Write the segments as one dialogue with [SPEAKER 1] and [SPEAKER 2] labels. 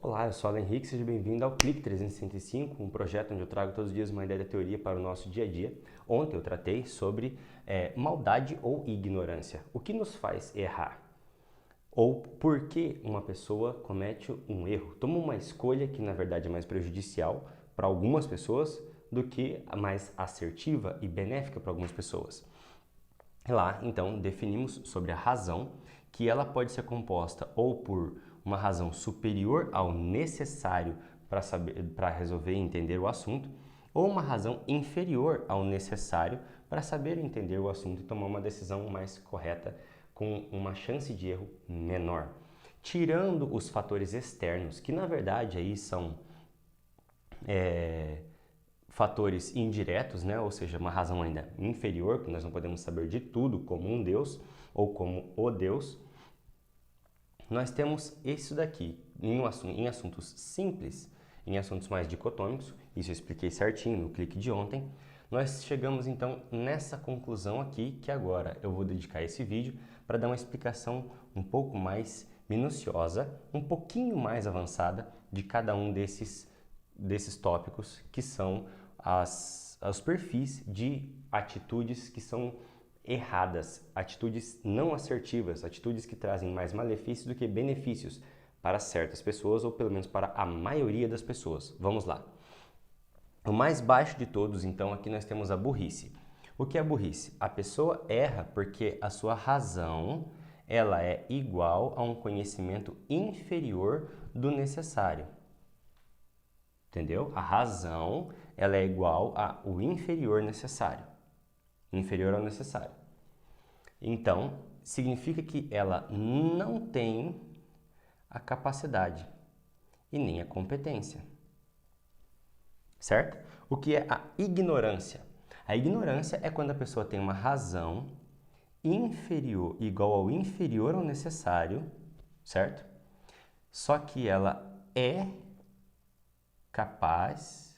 [SPEAKER 1] Olá, eu sou Alan Henrique, seja bem-vindo ao Clique 365, um projeto onde eu trago todos os dias uma ideia da teoria para o nosso dia a dia. Ontem eu tratei sobre maldade ou ignorância. O que nos faz errar? Ou por que uma pessoa comete um erro? Toma uma escolha que na verdade é mais prejudicial para algumas pessoas do que a mais assertiva e benéfica para algumas pessoas. Lá, então, definimos sobre a razão, que ela pode ser composta ou por uma razão superior ao necessário para resolver e entender o assunto, ou uma razão inferior ao necessário para saber entender o assunto e tomar uma decisão mais correta com uma chance de erro menor. Tirando os fatores externos, que na verdade aí são fatores indiretos, né? Ou seja, uma razão ainda inferior, que nós não podemos saber de tudo como um Deus ou como o Deus. Nós temos isso daqui em assuntos simples, em assuntos mais dicotômicos, isso eu expliquei certinho no clique de ontem. Nós chegamos então nessa conclusão aqui, que agora eu vou dedicar esse vídeo para dar uma explicação um pouco mais minuciosa, um pouquinho mais avançada de cada um desses tópicos, que são os perfis de atitudes que são erradas, atitudes não assertivas, atitudes que trazem mais malefícios do que benefícios para certas pessoas ou pelo menos para a maioria das pessoas. Vamos lá. O mais baixo de todos, então, aqui nós temos a burrice. O que é burrice? A pessoa erra porque a sua razão ela é igual a um conhecimento inferior do necessário. Entendeu? A razão ela é igual ao inferior necessário. Inferior ao necessário. Então, significa que ela não tem a capacidade e nem a competência. Certo? O que é a ignorância? A ignorância é quando a pessoa tem uma razão inferior, igual ao inferior ao necessário, certo? Só que ela é capaz,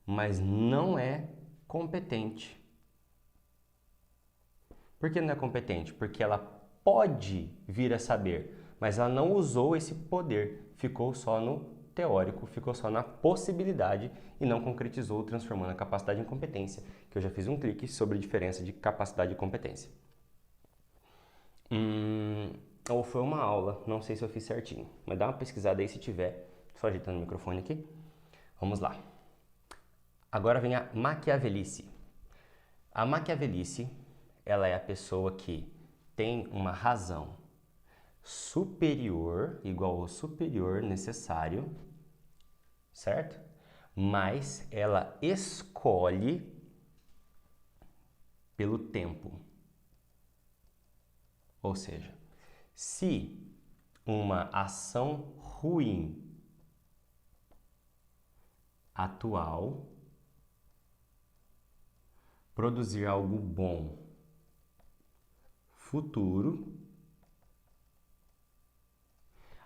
[SPEAKER 1] mas não é competente. Por que não é competente? Porque ela pode vir a saber, mas ela não usou esse poder, ficou só no teórico, ficou só na possibilidade e não concretizou, transformando a capacidade em competência, que eu já fiz um clique sobre a diferença de capacidade e competência. Ou foi uma aula, não sei se eu fiz certinho, mas dá uma pesquisada aí se tiver, só ajeitando o microfone aqui. Vamos lá. Agora vem a maquiavelice. A maquiavelice, ela é a pessoa que tem uma razão superior, igual ao superior necessário, certo? Mas ela escolhe pelo tempo. Ou seja, se uma ação ruim atual produzir algo bom futuro,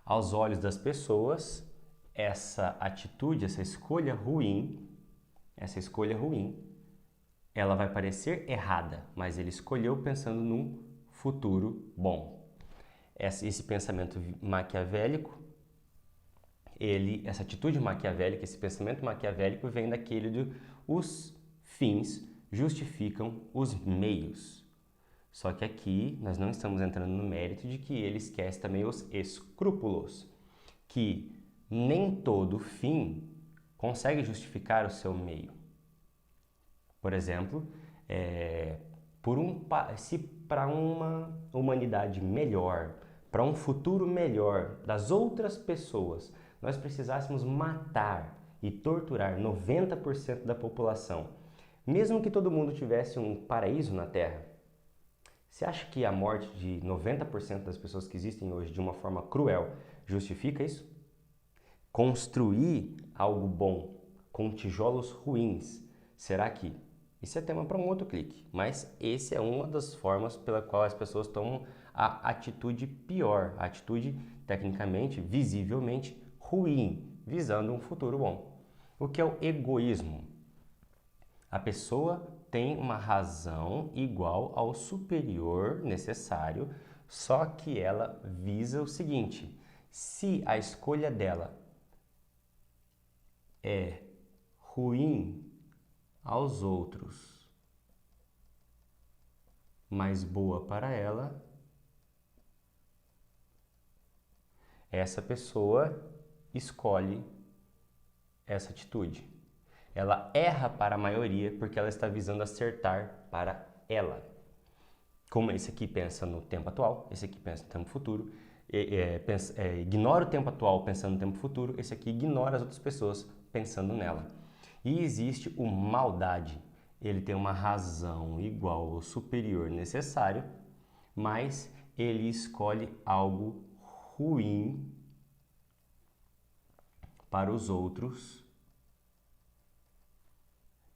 [SPEAKER 1] aos olhos das pessoas, essa atitude, essa escolha ruim, ela vai parecer errada, mas ele escolheu pensando num futuro bom. Esse pensamento maquiavélico, essa atitude maquiavélica, esse pensamento maquiavélico vem daquele de os fins justificam os meios. Só que aqui nós não estamos entrando no mérito de que ele esquece também os escrúpulos, que nem todo fim consegue justificar o seu meio. Por exemplo, se para uma humanidade melhor, para um futuro melhor das outras pessoas, nós precisássemos matar e torturar 90% da população, mesmo que todo mundo tivesse um paraíso na Terra, você acha que a morte de 90% das pessoas que existem hoje de uma forma cruel justifica isso? Construir algo bom com tijolos ruins, será que... Isso é tema para um outro clique, mas esse é uma das formas pela qual as pessoas tomam a atitude pior, a atitude tecnicamente, visivelmente ruim, visando um futuro bom. O que é o egoísmo? A pessoa tem uma razão igual ao superior necessário, só que ela visa o seguinte: se a escolha dela é ruim aos outros, mas boa para ela, essa pessoa escolhe essa atitude. Ela erra para a maioria porque ela está visando acertar para ela. Como esse aqui pensa no tempo atual, esse aqui pensa no tempo futuro, ignora o tempo atual pensando no tempo futuro, esse aqui ignora as outras pessoas pensando nela. E existe o maldade. Ele tem uma razão igual ou superior necessário, mas ele escolhe algo ruim para os outros,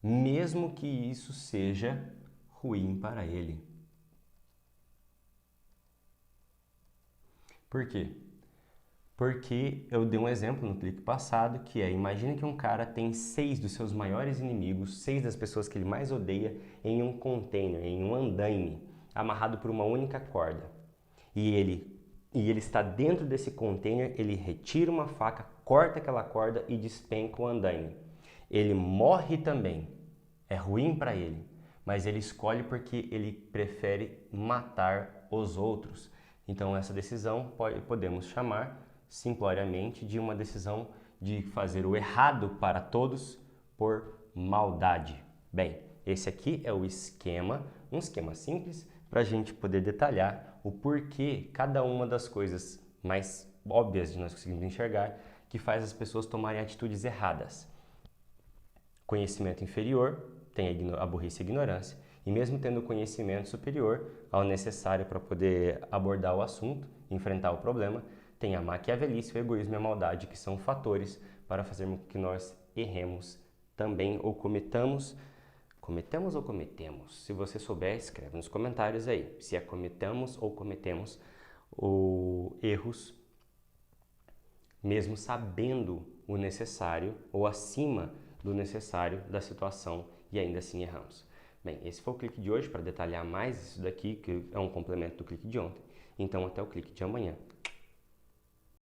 [SPEAKER 1] mesmo que isso seja ruim para ele. Por quê? Porque eu dei um exemplo no clipe passado, que é, imagine que um cara tem 6 dos seus maiores inimigos, 6 das pessoas que ele mais odeia, em um container, em um andaime, amarrado por uma única corda. E ele está dentro desse container, ele retira uma faca, corta aquela corda e despenca o andaime. Ele morre também, é ruim para ele, mas ele escolhe porque ele prefere matar os outros. Então essa decisão podemos chamar simploriamente de uma decisão de fazer o errado para todos por maldade. Bem, esse aqui é o esquema, um esquema simples para a gente poder detalhar o porquê cada uma das coisas mais óbvias de nós conseguirmos enxergar que faz as pessoas tomarem atitudes erradas. Conhecimento inferior tem a burrice e a ignorância, e mesmo tendo conhecimento superior ao necessário para poder abordar o assunto, enfrentar o problema, tem a maquiavelice, o egoísmo e a maldade, que são fatores para fazer com que nós erremos também ou cometamos ou cometemos? Se você souber, escreve nos comentários aí, se é cometamos ou cometemos erros, mesmo sabendo o necessário ou acima do necessário da situação e ainda assim erramos. Bem, esse foi o clique de hoje para detalhar mais isso daqui, que é um complemento do clique de ontem. Então, até o clique de amanhã.